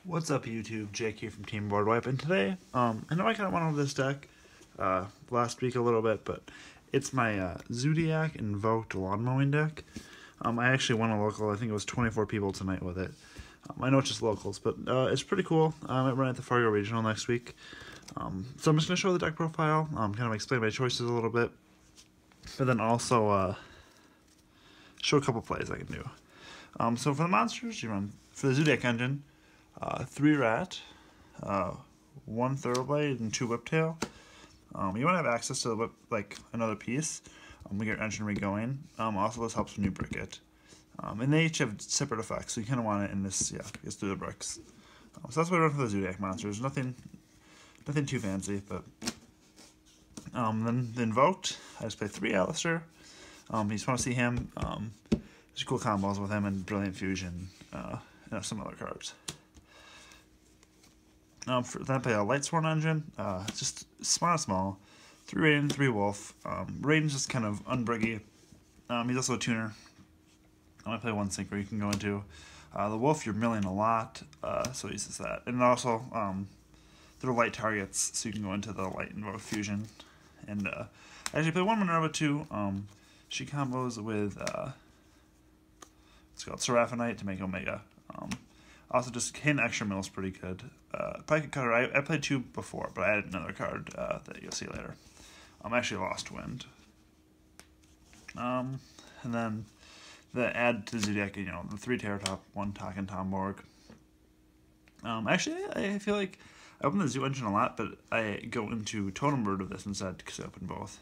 What's up, YouTube? Jake here from Team Boardwipe, and today, I know I kind of went over this deck last week a little bit, but it's my Zoodiac Invoked Lawnmowing deck. I actually won a local. I think it was 24 people tonight with it. I know it's just locals, but it's pretty cool. I might run at the Fargo Regional next week. So I'm just going to show the deck profile, kind of explain my choices a little bit, but then also show a couple plays I can do. So for the monsters, you run, for the Zoodiac engine, 3 rat, 1 thoroughblade, and 2 whiptail. You want to have access to the whip, like another piece. We get your engine re-going. Also, this helps when you brick it. And they each have separate effects, so you kind of want it in this, gets through the bricks. So that's what I run for the Zoodiac monsters. Nothing too fancy, but then the Invoked, I just play 3 Alistair. You just want to see him. There's cool combos with him and Brilliant Fusion, and some other cards. Then I play a Lightsworn engine, just small, 3 Raiden, 3 Wolf. Raiden's just kind of unbriggy. He's also a tuner. I play 1 Synchro you can go into. The Wolf, you're milling a lot, so he uses that. And also, they're light targets, so you can go into the Light Invoked Fusion. And I actually play 1 Minerva too. She combos with, it's called Seraphinite to make Omega. Also, just hitting extra mill is pretty good. Probably could cut her. I played 2 before, but I added another card that you'll see later. Actually lost Wind. And then the add to Zoodiac, the 3 Terratop, 1 Talking Tomborg. Actually, I feel like I open the Zoo engine a lot, but I go into Totem Bird of this instead because I open both.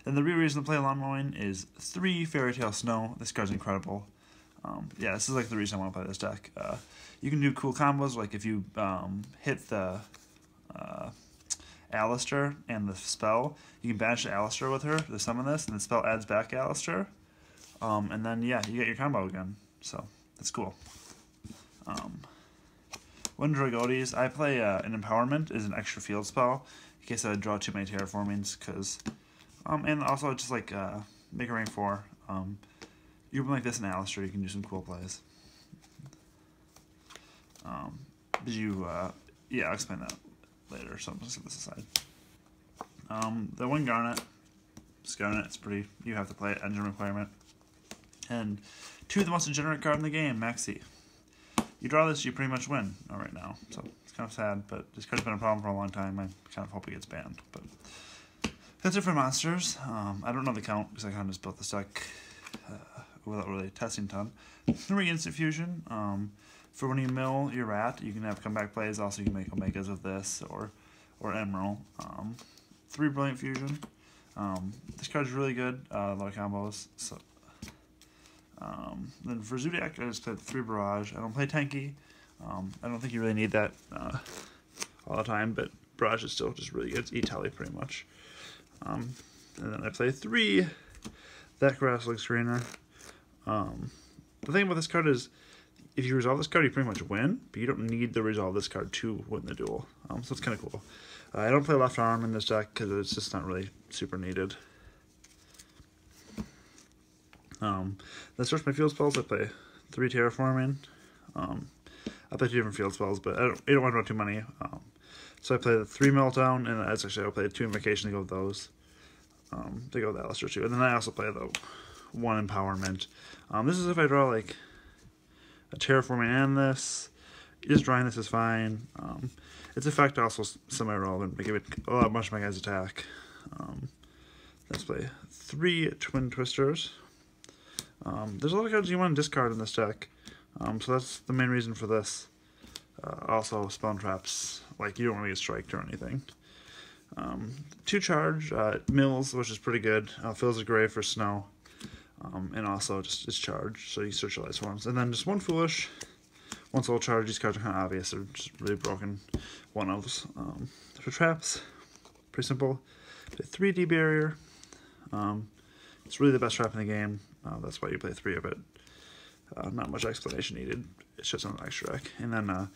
Then the real reason to play Lawnmowing is 3 Fairy Tale Snow. This card's incredible. This is like the reason I want to play this deck. You can do cool combos, like if you hit the Alistair and the spell, you can banish the Alistair with her to summon this, and the spell adds back Alistair. And then, you get your combo again. So, that's cool. When Drogodes, I play an Empowerment is an extra field spell, in case I draw too many Terraformings, because, and also just like, make a rank 4. You can like this in Alistair, you can do some cool plays. I'll explain that later, so I'm just set this aside. The 1 Garnet, it's pretty, you have to play it, engine requirement. And 2 the most degenerate card in the game, Maxi. You draw this, you pretty much win right now, so it's kind of sad, but this card's been a problem for a long time. I kind of hope it gets banned, but that's it for monsters. I don't know the count, because I kind of just built this deck without really testing a ton. 3 Instant Fusion. For when you mill your rat, you can have comeback plays. Also, you can make Omegas with this or Emerald. 3 Brilliant Fusion. This card's really good. A lot of combos. So, then for Zoodiac, I just played 3 Barrage. I don't play tanky. I don't think you really need that all the time, but Barrage is still just really good. It's E-Tally pretty much. And then I play 3 that Grassling Screener. The thing about this card is, if you resolve this card, you pretty much win, but you don't need to resolve this card to win the duel. So it's kind of cool. I don't play left arm in this deck because it's just not really super needed. Let's search my field spells. I play 3 Terraforming. I play 2 different field spells, but I don't want to draw too many. So I play the 3 Meltdown, and I'll play 2 Invocation to go with those. To go with Alistair too. And then I also play the 1 Empowerment. This is if I draw like a Terraforming and this. Just drawing this is fine. Its effect also semi-relevant. Give it a lot much of my guys' attack. Let's play 3 Twin Twisters. There's a lot of cards you want to discard in this deck. So that's the main reason for this. Also, Spell and Traps. Like, you don't want to get striked or anything. 2 Charge. Mills, which is pretty good. Fills a Grave for Snow. And also just it's charged, so you search your light swarms. And then just 1 Foolish, 1 Soul Charge. These cards are kind of obvious, they're just really broken one-ofs. For traps, pretty simple. 3 D-Barrier. It's really the best trap in the game. That's why you play 3 of it. Not much explanation needed. It's just on the extra deck. And then I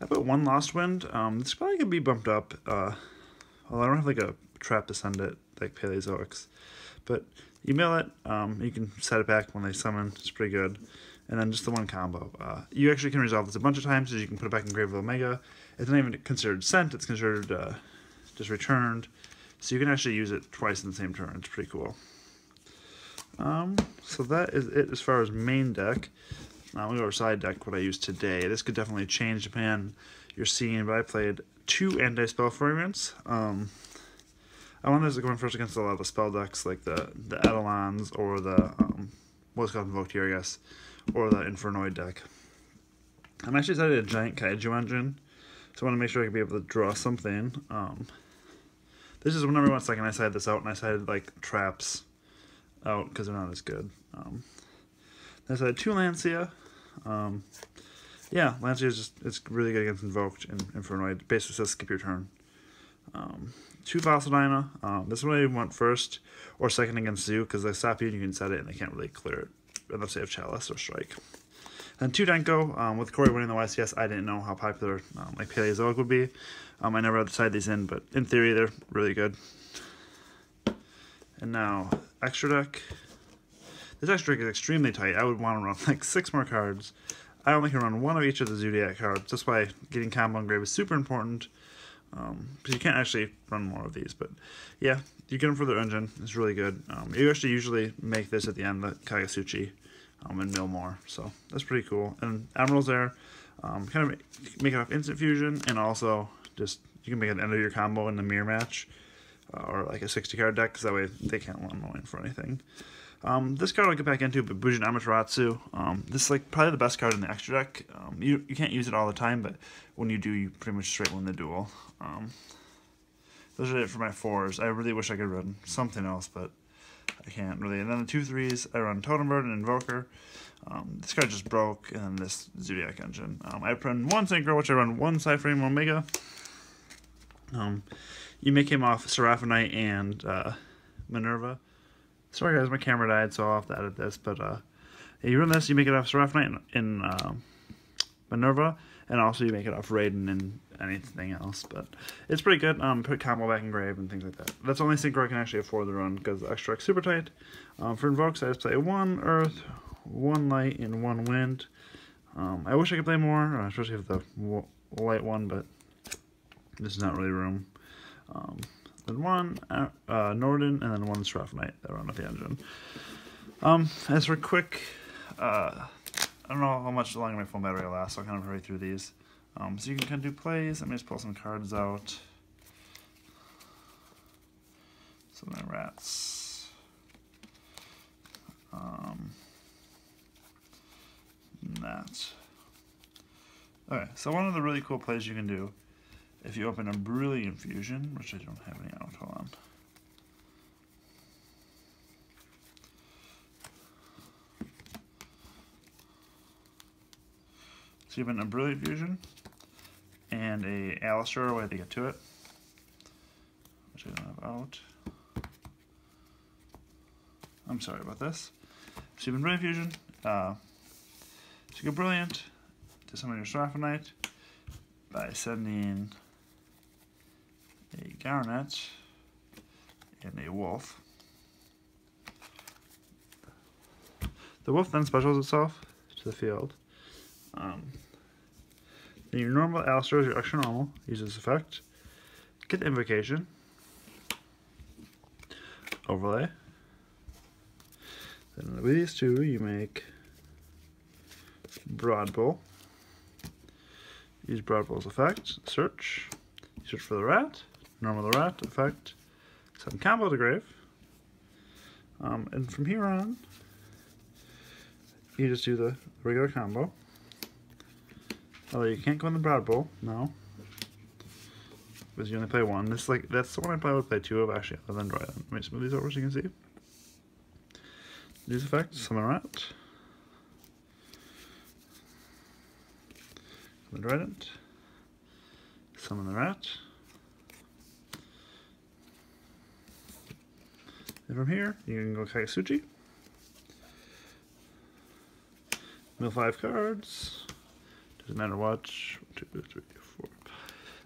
put 1 Lost Wind. This probably could be bumped up. Although I don't have like a trap to send it, like Paleozoics. But you mill it, you can set it back when they summon, it's pretty good. and then just the one combo. You actually can resolve this a bunch of times, so you can put it back in grave with Omega. It's not even considered sent, it's considered just returned. So you can actually use it twice in the same turn. It's pretty cool. So that is it as far as main deck. Now we'll go over side deck, what I used today. This could definitely change depending on your scene, but I played 2 anti-spell fragments. I wanted to go in first against a lot of the spell decks, like the Eidolons, or the, what's called Invoked here, I guess, or the Infernoid deck. I'm actually decided a giant Kaiju engine, so I want to make sure I can be able to draw something. This is when every 1 second I sided this out, and I sided, like, traps out, because they're not as good. Then I sided 2 Lancia. Yeah, Lancia is just, it's really good against Invoked and Infernoid. Basically says skip your turn. 2 Fossil Dyna. This one I went first or second against Zoo, because they stop you and you can set it and they can't really clear it unless they have Chalice or Strike. And 2 Denko. With Corey winning the YCS, I didn't know how popular like Paleozoic would be. I never had to side these in, but in theory they're really good. And now, extra deck. This extra deck is extremely tight. I would want to run like 6 more cards. I only can run 1 of each of the Zoodiac cards. That's why getting combo engrave is super important. Because you can't actually run more of these, but yeah, you get them for their engine. It's really good. You actually usually make this at the end, the Kagasuchi, and mill more, so that's pretty cool. And Emerald's there, kind of make it off instant fusion, and also just you can make it the end of your combo in the mirror match, or like a 60 card deck, because that way they can't lawnmowing for anything. This card I'll get back into, but Bujin Amaterasu. This is like probably the best card in the extra deck. You can't use it all the time, but when you do, you pretty much straight win the duel. Those are it for my 4s. I really wish I could run something else, but I can't really. And then the 2 3s, I run Totem Bird and Invoker. This card just broke, and then this Zoodiac Engine. I run 1 Synchro, which I run 1 Cyframe Omega. You make him off Seraphinite and Minerva. Sorry guys, my camera died, so I'll have to edit this, but yeah, you run this, you make it off Seraphinite in Minerva, and also you make it off Raiden and anything else, but it's pretty good. Put combo back in grave and things like that. That's the only synchro I can actually afford to run, because the extra deck's super tight. For Invokes, I just play 1 Earth, 1 Light, and 1 Wind. I wish I could play more, especially with the light one, but there's not really room. Then 1 Norden, and then 1 Seraphinite that run up the engine. As for quick, I don't know how much longer my phone battery will last, so I'll kind of hurry through these. So you can kind of do plays. Let me just pull some cards out. So my rats. That. Okay, so one of the really cool plays you can do, if you open a Brilliant Fusion, which I don't have any out, hold on. So you open a Brilliant Fusion and a Alistair, way to get to it, which I don't have out. I'm sorry about this. So you open Brilliant Fusion, so you go Brilliant to summon your Seraphinite by sending a Garnet and a Wolf. The Wolf then specials itself to the field. Then your normal Alistair is your extra normal. Use this effect. Get the Invocation. Overlay. Then with these 2, you make Broadbow. Use Broadbow's effect. Search. You search for the rat. Normal the rat. Effect. Send combo to grave. And from here on, you just do the regular combo. Although you can't go in the Broadbow, no. Because you only play 1. This that's the one I probably would play 2 of, actually, other than Dryland. Let me just move these over so you can see. Use effect, summon rat. Summon Dryland. Summon the rat. And from here, you can go Kagasuchi. Mill 5 cards. Doesn't matter what. 1, 2, 3, 4.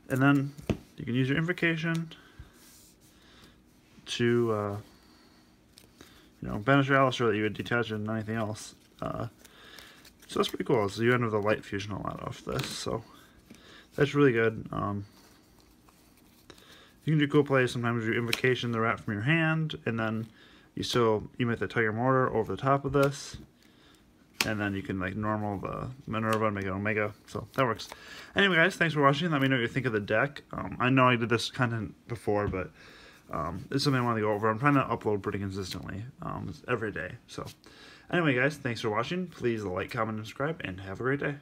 And then you can use your Invocation to, banish your Alistair that you would detach and anything else. So that's pretty cool. So you end with a light fusion a lot off this, so that's really good. You can do cool plays. Sometimes you invocation the rat from your hand, and then you still emit the Tiger Mortar over the top of this, and then you can like normal the Minerva and make it Omega, so that works. Anyway guys, thanks for watching. Let me know what you think of the deck. I know I did this content before, but it's something I want to go over. I'm trying to upload pretty consistently every day. So anyway guys, thanks for watching. Please like, comment, and subscribe, and have a great day.